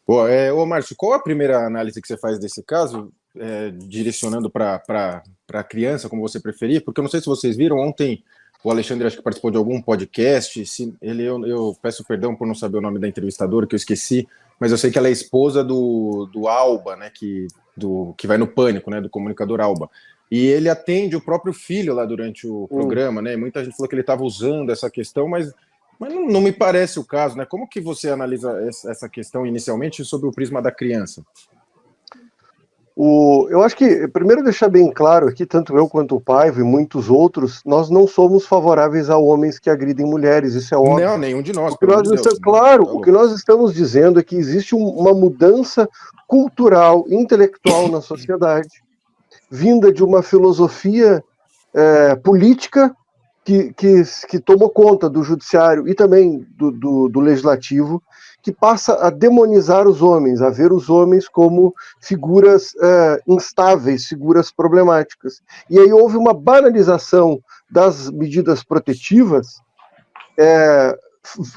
Pô, ô Márcio, qual a primeira análise que você faz desse caso, direcionando para a criança, como você preferir? Porque eu não sei se vocês viram, ontem o Alexandre acho que participou de algum podcast, eu peço perdão por não saber o nome da entrevistadora, que eu esqueci, mas eu sei que ela é esposa do Alba, né, que vai no Pânico, né, do comunicador Alba. E ele atende o próprio filho lá durante o programa, né? Muita gente falou que ele estava usando essa questão, mas não me parece o caso, né? Como que você analisa essa questão inicialmente sobre o prisma da criança? Eu acho que, primeiro, deixar bem claro aqui, tanto eu quanto o Paiva e muitos outros, nós não somos favoráveis a homens que agridem mulheres, isso é Não, óbvio. nenhum de nós, O que pelo amor nós de Deus. estamos, Não, claro, tá o que louco. nós estamos dizendo é que existe uma mudança cultural, intelectual na sociedade, vinda de uma filosofia política que tomou conta do judiciário e também do legislativo, que passa a demonizar os homens, a ver os homens como figuras instáveis, figuras problemáticas. E aí houve uma banalização das medidas protetivas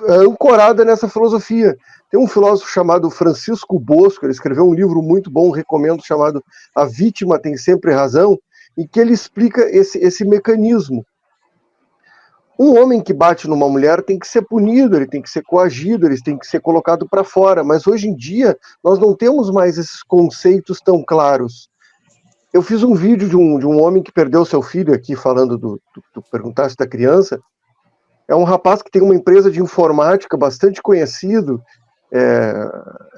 ancorada nessa filosofia. Tem um filósofo chamado Francisco Bosco, ele escreveu um livro muito bom, recomendo, chamado A Vítima Tem Sempre Razão, em que ele explica esse mecanismo. Um homem que bate numa mulher tem que ser punido, ele tem que ser coagido, ele tem que ser colocado para fora. Mas hoje em dia nós não temos mais esses conceitos tão claros. Eu fiz um vídeo de um homem que perdeu seu filho aqui, falando do perguntasse da criança. É um rapaz que tem uma empresa de informática bastante conhecido.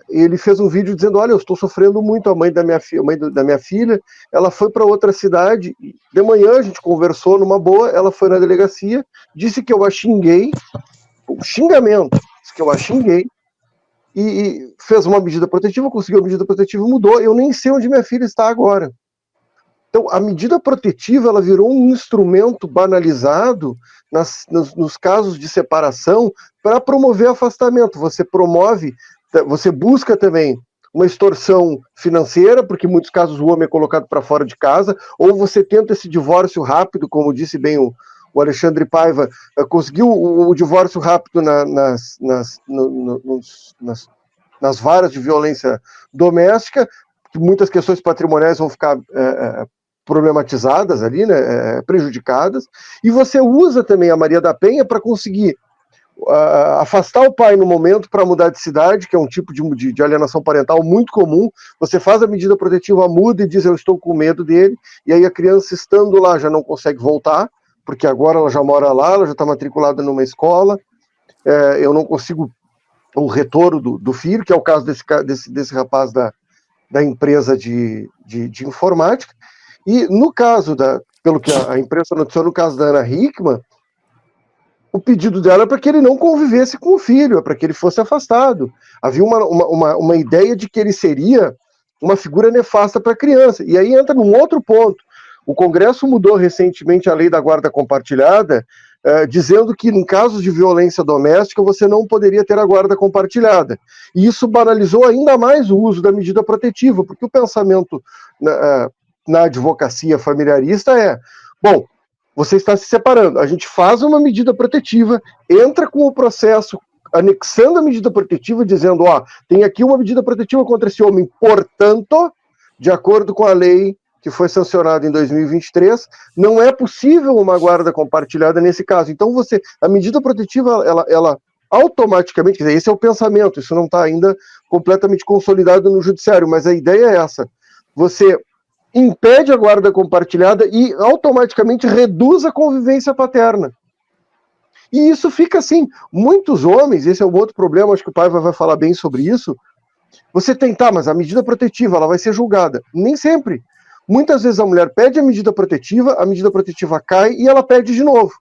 Ele fez um vídeo dizendo: olha, eu estou sofrendo muito, a mãe da minha filha, ela foi para outra cidade, de manhã a gente conversou numa boa, ela foi na delegacia, disse que eu a xinguei, um xingamento, disse que eu a xinguei, e fez uma medida protetiva, conseguiu a medida protetiva, mudou, eu nem sei onde minha filha está agora. Então, a medida protetiva ela virou um instrumento banalizado nos casos de separação para promover afastamento. Você busca também uma extorsão financeira, porque em muitos casos o homem é colocado para fora de casa, ou você tenta esse divórcio rápido, como disse bem o Alexandre Paiva, conseguiu o divórcio rápido nas varas de violência doméstica, que muitas questões patrimoniais vão ficar problematizadas ali, né, prejudicadas, e você usa também a Maria da Penha para conseguir afastar o pai no momento para mudar de cidade, que é um tipo de alienação parental muito comum. Você faz a medida protetiva, muda e diz: eu estou com medo dele, e aí a criança, estando lá, já não consegue voltar, porque agora ela já mora lá, ela já está matriculada numa escola, eu não consigo o retorno do filho, que é o caso desse rapaz da empresa de informática. E no caso, pelo que a imprensa noticiou, no caso da Ana Hickman, o pedido dela é para que ele não convivesse com o filho, é para que ele fosse afastado. Havia uma ideia de que ele seria uma figura nefasta para a criança. E aí entra num outro ponto. O Congresso mudou recentemente a lei da guarda compartilhada, dizendo que em casos de violência doméstica você não poderia ter a guarda compartilhada. E isso banalizou ainda mais o uso da medida protetiva, porque o pensamento na advocacia familiarista bom, você está se separando, a gente faz uma medida protetiva, entra com o processo anexando a medida protetiva, dizendo: tem aqui uma medida protetiva contra esse homem, portanto, de acordo com a lei que foi sancionada em 2023, não é possível uma guarda compartilhada nesse caso. Então a medida protetiva, ela automaticamente, quer dizer, esse é o pensamento, isso não está ainda completamente consolidado no judiciário, mas a ideia é essa: você impede a guarda compartilhada e automaticamente reduz a convivência paterna. E isso fica assim. Muitos homens, esse é um outro problema, acho que o Paiva vai falar bem sobre isso. Você tentar, mas a medida protetiva ela vai ser julgada. Nem sempre. Muitas vezes a mulher pede a medida protetiva cai e ela pede de novo.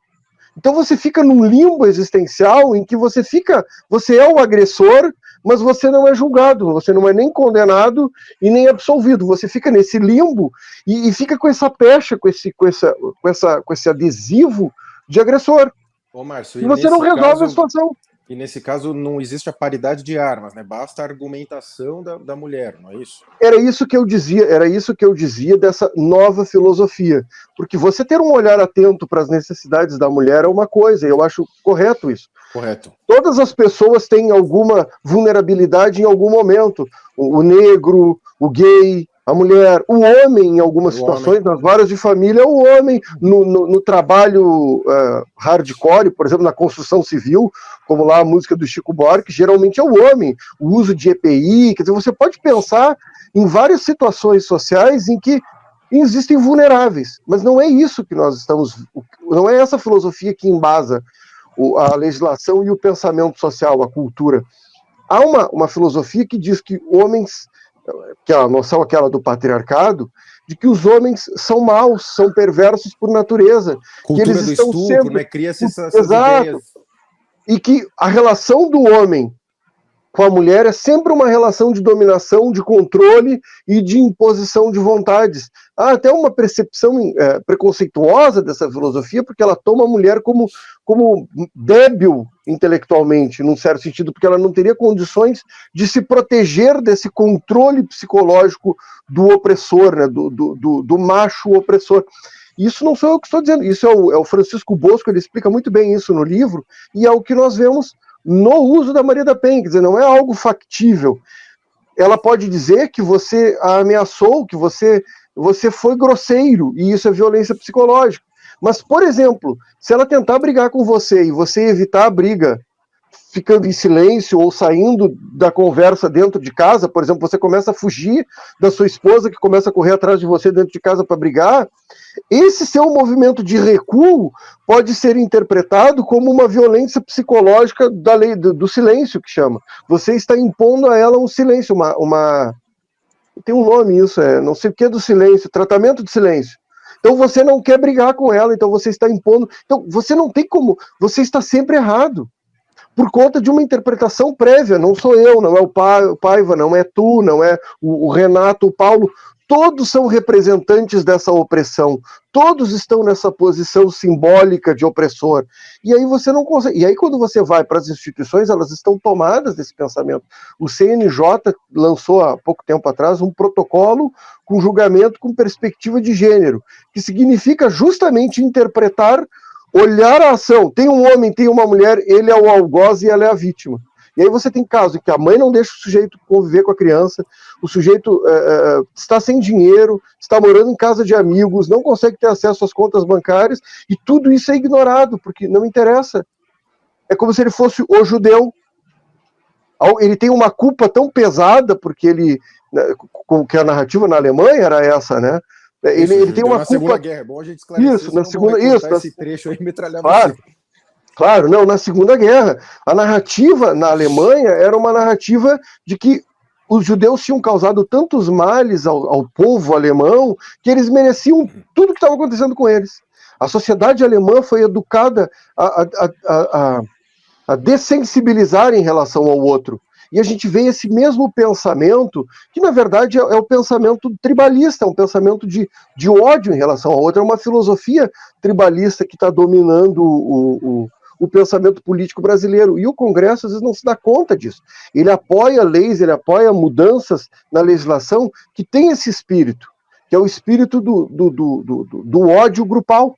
Então você fica num limbo existencial em que você é o agressor, mas você não é julgado, você não é nem condenado e nem absolvido. Você fica nesse limbo e fica com essa pecha, com esse adesivo de agressor. Ô, Márcio, E você não resolve a situação. E nesse caso não existe a paridade de armas, né? Basta a argumentação da mulher, não é isso? Era isso que eu dizia dessa nova filosofia. Porque você ter um olhar atento para as necessidades da mulher é uma coisa, e eu acho correto isso. Correto. Todas as pessoas têm alguma vulnerabilidade em algum momento. O negro, o gay, a mulher, o homem, em algumas situações, nas varas de família, o homem, no trabalho hardcore, por exemplo, na construção civil, como lá a música do Chico Buarque, geralmente é o homem. O uso de EPI, quer dizer, você pode pensar em várias situações sociais em que existem vulneráveis, mas não é isso que nós estamos, não é essa filosofia que embasa a legislação e o pensamento social, a cultura. Há uma filosofia que diz que homens, que é a noção aquela do patriarcado, de que os homens são maus, são perversos por natureza. Cultura que eles do estão estupro, sempre... né? Cria-se essas Exato. ideias. E que a relação do homem com a mulher é sempre uma relação de dominação, de controle e de imposição de vontades. Há até uma percepção preconceituosa dessa filosofia, porque ela toma a mulher como débil intelectualmente, num certo sentido, porque ela não teria condições de se proteger desse controle psicológico do opressor, né, do macho opressor. Isso não sou eu que estou dizendo, isso é o Francisco Bosco, ele explica muito bem isso no livro, e é o que nós vemos no uso da Maria da Penha, quer dizer, não é algo factível. Ela pode dizer que você a ameaçou, que você foi grosseiro, e isso é violência psicológica. Mas, por exemplo, se ela tentar brigar com você e você evitar a briga, ficando em silêncio ou saindo da conversa dentro de casa, por exemplo, você começa a fugir da sua esposa, que começa a correr atrás de você dentro de casa para brigar, esse seu movimento de recuo pode ser interpretado como uma violência psicológica da lei do silêncio, que chama. Você está impondo a ela um silêncio, tem um nome isso, não sei o que do silêncio, tratamento de silêncio. Então você não quer brigar com ela, então você está impondo. Então você não tem como, você está sempre errado. Por conta de uma interpretação prévia, não sou eu, não é o Paiva, não é tu, não é o Renato, o Paulo, todos são representantes dessa opressão, todos estão nessa posição simbólica de opressor, e aí você não consegue, e aí quando você vai para as instituições, elas estão tomadas desse pensamento. O CNJ lançou há pouco tempo atrás um protocolo com julgamento com perspectiva de gênero, que significa justamente interpretar, olhar a ação, tem um homem, tem uma mulher, ele é o algoz e ela é a vítima. E aí você tem casos em que a mãe não deixa o sujeito conviver com a criança, o sujeito está sem dinheiro, está morando em casa de amigos, não consegue ter acesso às contas bancárias, e tudo isso é ignorado, porque não interessa. É como se ele fosse o judeu. Ele tem uma culpa tão pesada, porque ele, que a narrativa na Alemanha era essa, né? Ele tem uma na culpa... Segunda Guerra, é bom a gente esclarecer isso, na segunda... esse trecho aí, metralhar claro. você. Claro, não, na Segunda Guerra. A narrativa na Alemanha era uma narrativa de que os judeus tinham causado tantos males ao povo alemão que eles mereciam tudo que estava acontecendo com eles. A sociedade alemã foi educada a dessensibilizar em relação ao outro. E a gente vê esse mesmo pensamento, que na verdade é o pensamento tribalista, é um pensamento de ódio em relação ao outro, é uma filosofia tribalista que está dominando o pensamento político brasileiro. E o Congresso às vezes não se dá conta disso. Ele apoia leis, ele apoia mudanças na legislação que tem esse espírito, que é o espírito do ódio grupal.